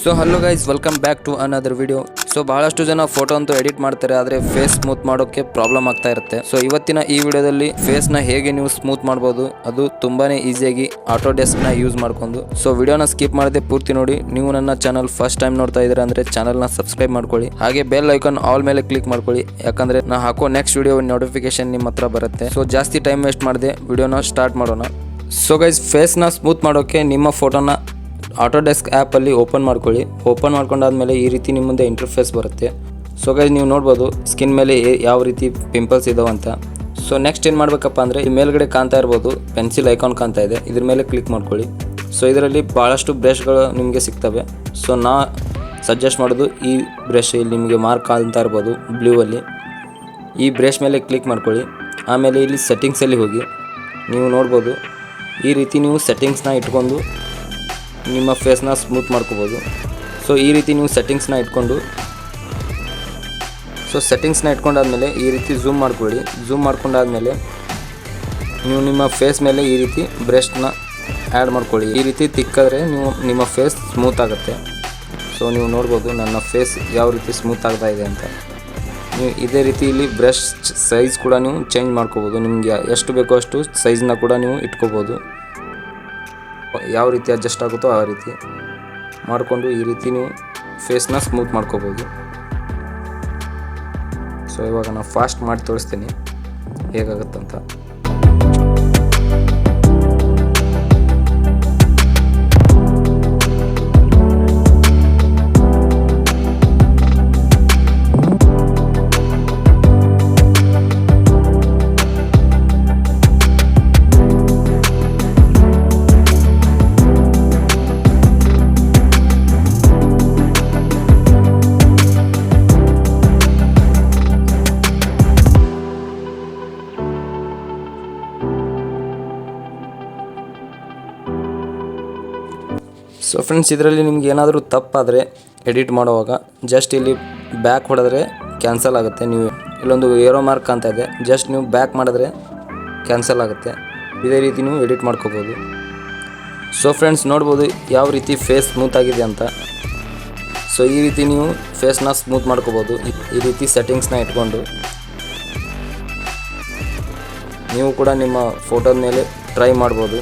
So hello guys, welcome back to another video. So ಬಹಳಷ್ಟು ಜನ photo ಅಂತೂ edit ಮಾಡ್ತಾರೆ, ಆದರೆ ಫೇಸ್ ಸ್ಮೂತ್ ಮಾಡೋಕ್ಕೆ ಪ್ರಾಬ್ಲಮ್ ಆಗ್ತಾ ಇರುತ್ತೆ. ಸೊ ಇವತ್ತಿನ ಈ ವಿಡಿಯೋದಲ್ಲಿ ಫೇಸ್ನ ಹೇಗೆ ನೀವು ಸ್ಮೂತ್ ಮಾಡ್ಬೋದು, ಅದು ತುಂಬಾನೇ ಈಸಿಯಾಗಿ ಆಟೋಡೆಸ್ಕ್ನ ಯೂಸ್ ಮಾಡ್ಕೊಂಡು. ಸೊ ವಿಡಿಯೋನ ಸ್ಕಿಪ್ ಮಾಡದೆ ಪೂರ್ತಿ ನೋಡಿ. ನೀವು ನನ್ನ ಚಾನಲ್ ಫಸ್ಟ್ ಟೈಮ್ ನೋಡ್ತಾ ಇದ್ದೀರಾ ಅಂದರೆ ಚಾನಲ್ನ ಸಬ್ಸ್ಕ್ರೈಬ್ ಮಾಡ್ಕೊಳ್ಳಿ, ಹಾಗೆ ಬೆಲ್ ಐಕಾನ್ ಆಲ್ ಮೇಲೆ ಕ್ಲಿಕ್ ಮಾಡ್ಕೊಳ್ಳಿ, ಯಾಕಂದ್ರೆ ನಾ ಹಾಕೋ ನೆಕ್ಸ್ಟ್ ವಿಡಿಯೋ ನೋಟಿಫಿಕೇಶನ್ ನಿಮ್ಮ ಹತ್ರ ಬರುತ್ತೆ. ಸೊ ಜಾಸ್ತಿ ಟೈಮ್ ವೇಸ್ಟ್ ಮಾಡದೆ ವಿಡಿಯೋನ ಸ್ಟಾರ್ಟ್ ಮಾಡೋಣ. ಸೊ ಗೈಸ್, ಫೇಸ್ನ ಸ್ಮೂತ್ ಮಾಡೋಕ್ಕೆ ನಿಮ್ಮ ಫೋಟೋನ ಆಟೋಡೆಸ್ಕ್ ಆ್ಯಪಲ್ಲಿ ಓಪನ್ ಮಾಡ್ಕೊಳ್ಳಿ. ಓಪನ್ ಮಾಡ್ಕೊಂಡಾದ್ಮೇಲೆ ಈ ರೀತಿ ನಿಮ್ಮ ಮುಂದೆ ಇಂಟರ್ಫೇಸ್ ಬರುತ್ತೆ. ಸೊ ಗೈಸ್, ನೀವು ನೋಡ್ಬೋದು ಸ್ಕಿನ್ ಮೇಲೆ ಯಾವ ರೀತಿ ಪಿಂಪಲ್ಸ್ ಇದಾವಂತ. ಸೊ ನೆಕ್ಸ್ಟ್ ಏನು ಮಾಡಬೇಕಪ್ಪ ಅಂದರೆ, ಈ ಮೇಲ್ಗಡೆ ಕಾಣ್ತಾ ಇರ್ಬೋದು ಪೆನ್ಸಿಲ್ ಐಕಾನ್ ಕಾಣ್ತಾ ಇದೆ, ಇದ್ರ ಮೇಲೆ ಕ್ಲಿಕ್ ಮಾಡ್ಕೊಳ್ಳಿ. ಸೊ ಇದರಲ್ಲಿ ಭಾಳಷ್ಟು ಬ್ರಷ್ಗಳು ನಿಮಗೆ ಸಿಗ್ತವೆ. ಸೊ ನಾ ಸಜೆಸ್ಟ್ ಮಾಡೋದು ಈ ಬ್ರಷ್, ಇಲ್ಲಿ ನಿಮಗೆ ಮಾರ್ಕ್ ಕಾಣ್ತಾ ಇರ್ಬೋದು ಬ್ಲೂ ಅಲ್ಲಿ, ಈ ಬ್ರಷ್ ಮೇಲೆ ಕ್ಲಿಕ್ ಮಾಡ್ಕೊಳ್ಳಿ. ಆಮೇಲೆ ಇಲ್ಲಿ ಸೆಟ್ಟಿಂಗ್ಸಲ್ಲಿ ಹೋಗಿ ನೀವು ನೋಡ್ಬೋದು ಈ ರೀತಿ ನೀವು ಸೆಟ್ಟಿಂಗ್ಸ್ನ ಇಟ್ಕೊಂಡು ನಿಮ್ಮ ಫೇಸ್ನ ಸ್ಮೂತ್ ಮಾಡ್ಕೋಬೋದು. ಸೊ ಈ ರೀತಿ ನೀವು ಸೆಟ್ಟಿಂಗ್ಸ್ನ ಇಟ್ಕೊಂಡು ಇಟ್ಕೊಂಡಾದ್ಮೇಲೆ ಈ ರೀತಿ ಝೂಮ್ ಮಾಡ್ಕೊಳ್ಳಿ. ಝೂಮ್ ಮಾಡ್ಕೊಂಡಾದ್ಮೇಲೆ ನೀವು ನಿಮ್ಮ ಫೇಸ್ ಮೇಲೆ ಈ ರೀತಿ ಬ್ರಷ್ನ ಆ್ಯಡ್ ಮಾಡ್ಕೊಳ್ಳಿ. ಈ ರೀತಿ ತಿಕ್ಕಿದ್ರೆ ನಿಮ್ಮ ಫೇಸ್ ಸ್ಮೂತ್ ಆಗುತ್ತೆ. ಸೊ ನೀವು ನೋಡ್ಬೋದು ನನ್ನ ಫೇಸ್ ಯಾವ ರೀತಿ ಸ್ಮೂತ್ ಆಗ್ತಾ ಇದೆ ಅಂತ. ನೀವು ಇದೇ ರೀತಿ ಇಲ್ಲಿ ಬ್ರಷ್ ಸೈಜ್ ಕೂಡ ನೀವು ಚೇಂಜ್ ಮಾಡ್ಕೋಬೋದು. ನಿಮಗೆ ಎಷ್ಟು ಬೇಕೋ ಅಷ್ಟು ಸೈಜ್ನ ಕೂಡ ನೀವು ಇಟ್ಕೋಬೋದು. ಯಾವ ರೀತಿ ಅಡ್ಜಸ್ಟ್ ಆಗುತ್ತೋ ಆ ರೀತಿ ಮಾಡಿಕೊಂಡು ಈ ರೀತಿ ನೀವು ಫೇಸ್ನ ಸ್ಮೂತ್ ಮಾಡ್ಕೋಬೋದು. ಸೊ ಇವಾಗ ನಾನು ಫಾಸ್ಟ್ ಮಾಡಿ ತೋರಿಸ್ತೀನಿ ಹೇಗಾಗುತ್ತಂತ. ಸೊ ಫ್ರೆಂಡ್ಸ್, ಇದರಲ್ಲಿ ನಿಮ್ಗೆ ಏನಾದರೂ ತಪ್ಪಾದರೆ ಎಡಿಟ್ ಮಾಡುವಾಗ ಜಸ್ಟ್ ಇಲ್ಲಿ ಬ್ಯಾಕ್ ಹೊಡೆದ್ರೆ ಕ್ಯಾನ್ಸಲ್ ಆಗುತ್ತೆ. ನೀವು ಇಲ್ಲೊಂದು ಏರೋ ಮಾರ್ಕ್ ಅಂತ ಇದೆ, ಜಸ್ಟ್ ನೀವು ಬ್ಯಾಕ್ ಮಾಡಿದ್ರೆ ಕ್ಯಾನ್ಸಲ್ ಆಗುತ್ತೆ. ಇದೇ ರೀತಿ ನೀವು ಎಡಿಟ್ ಮಾಡ್ಕೋಬೋದು. ಸೊ ಫ್ರೆಂಡ್ಸ್, ನೋಡ್ಬೋದು ಯಾವ ರೀತಿ ಫೇಸ್ ಸ್ಮೂತ್ ಆಗಿದೆ ಅಂತ. ಸೊ ಈ ರೀತಿ ನೀವು ಫೇಸ್ನ ಸ್ಮೂತ್ ಮಾಡ್ಕೋಬೋದು. ಈ ರೀತಿ ಸೆಟ್ಟಿಂಗ್ಸ್ನ ಇಟ್ಕೊಂಡು ನೀವು ಕೂಡ ನಿಮ್ಮ ಫೋಟೋದ ಮೇಲೆ ಟ್ರೈ ಮಾಡ್ಬೋದು.